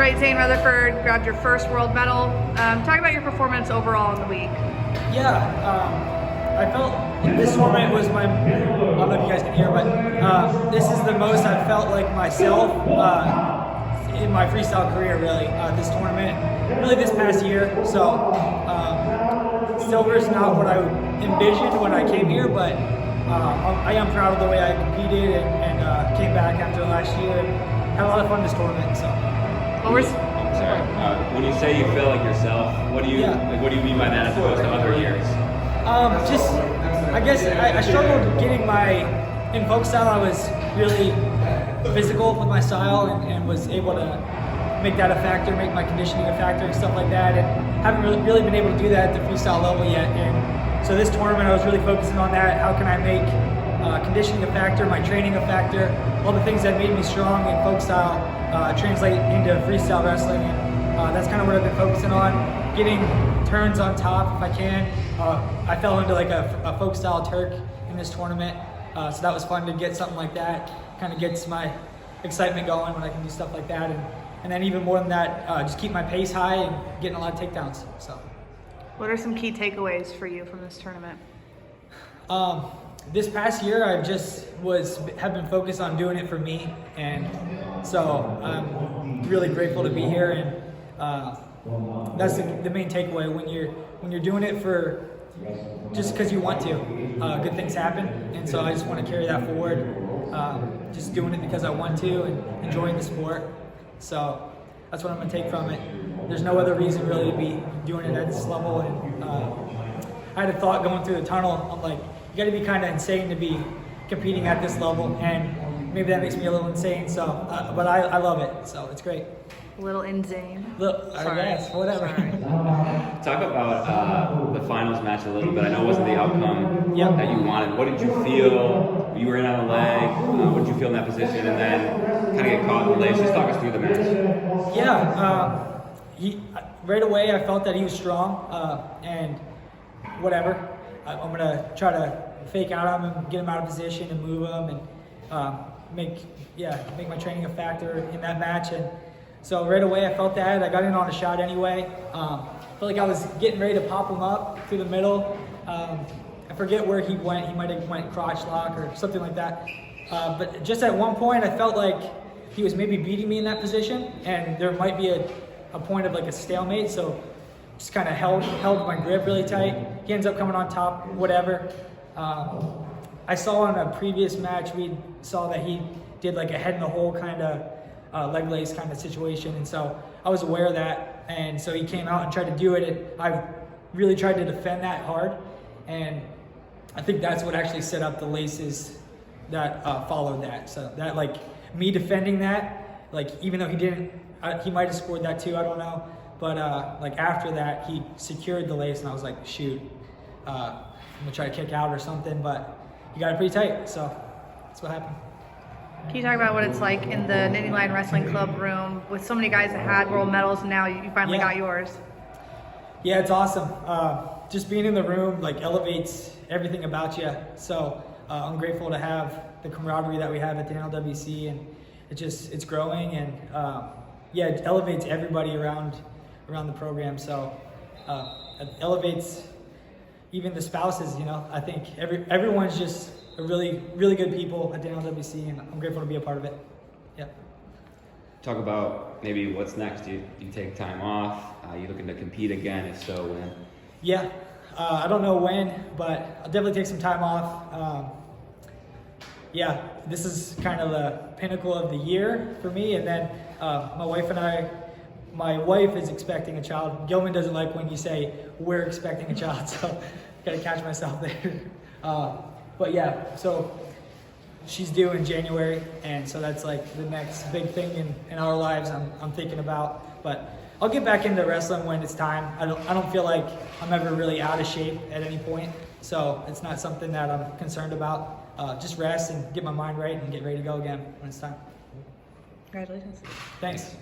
right, Zain Retherford grabbed your first world medal. Talk about your performance overall in the week. Yeah, I felt this tournament was my, I don't know if you guys can hear, but this is the most I've felt like myself in my freestyle career, really, this tournament, really this past year. So silver's not what I envisioned when I came here, but I am proud of the way I competed and came back after last year and had a lot of fun this tournament. So. Sorry. When you say you feel like yourself, what do you mean by that as opposed to other years? I guess I struggled getting in folk style. I was really physical with my style and was able to make that a factor, make my conditioning a factor and stuff like that. And haven't really been able to do that at the freestyle level yet. And so this tournament, I was really focusing on that. How can I make conditioning a factor, my training a factor, all the things that made me strong in folk style translate into freestyle wrestling. And that's kind of what I've been focusing on, getting turns on top if I can. I fell into like a folk style Turk in this tournament, so that was fun to get something like that. Kind of gets my excitement going when I can do stuff like that. And then even more than that, just keep my pace high and getting a lot of takedowns. So, what are some key takeaways for you from this tournament? This past year, I just have been focused on doing it for me, and so I'm really grateful to be here. And that's the main takeaway. When you're doing it for just because you want to, good things happen. And so I just want to carry that forward. Just doing it because I want to and enjoying the sport. So that's what I'm going to take from it. There's no other reason really to be doing it at this level. And I had a thought going through the tunnel. I'm like, you got to be kind of insane to be competing at this level, and maybe that makes me a little insane. So, but I love it. So it's great. A little insane. I guess, whatever. Talk about the finals match a little bit. I know it wasn't the outcome that you wanted. What did you feel? You were in on the leg. What did you feel in that position? And then kind of get caught in the legs. Just talk us through the match. Yeah, right away I felt that he was strong, and whatever. I'm gonna try to fake out on him, get him out of position, and move him, and make my training a factor in that match. And so right away I felt that. I got in on a shot anyway. I felt like I was getting ready to pop him up through the middle. I forget where he went. He might have went crotch lock or something like that. But just at one point I felt like he was maybe beating me in that position, and there might be a point of like a stalemate. So just kind of held my grip really tight. He ends up coming on top, whatever. I saw in a previous match, we saw that he did like a head in the hole kind of leg lace kind of situation. And so I was aware of that. And so he came out and tried to do it. And I really tried to defend that hard. And I think that's what actually set up the laces that followed that. So that, like, me defending that, like, even though he didn't, he might have scored that too, I don't know. But like after that, he secured the lace, and I was like, shoot, I'm gonna try to kick out or something, but he got it pretty tight, so that's what happened. Can you talk about what it's like in the Knitting Line Wrestling Club room with so many guys that had world medals, and now you finally got yours? Yeah, it's awesome. Just being in the room like elevates everything about you. So I'm grateful to have the camaraderie that we have at the NLWC, and it's growing, and it elevates everybody around the program. So it elevates even the spouses. You know, I think everyone's just a really, really good people at the NLWC, and I'm grateful to be a part of it. Yeah. Talk about maybe what's next. You take time off. You looking to compete again? If so, when? Yeah, I don't know when, but I'll definitely take some time off. This is kind of the pinnacle of the year for me, and then my wife is expecting a child. Gilman doesn't like when you say we're expecting a child, so gotta catch myself there. But yeah, so she's due in January, and so that's like the next big thing in our lives I'm thinking about. But I'll get back into wrestling when it's time. I don't feel like I'm ever really out of shape at any point, so it's not something that I'm concerned about. Just rest and get my mind right and get ready to go again when it's time. Congratulations. Thanks.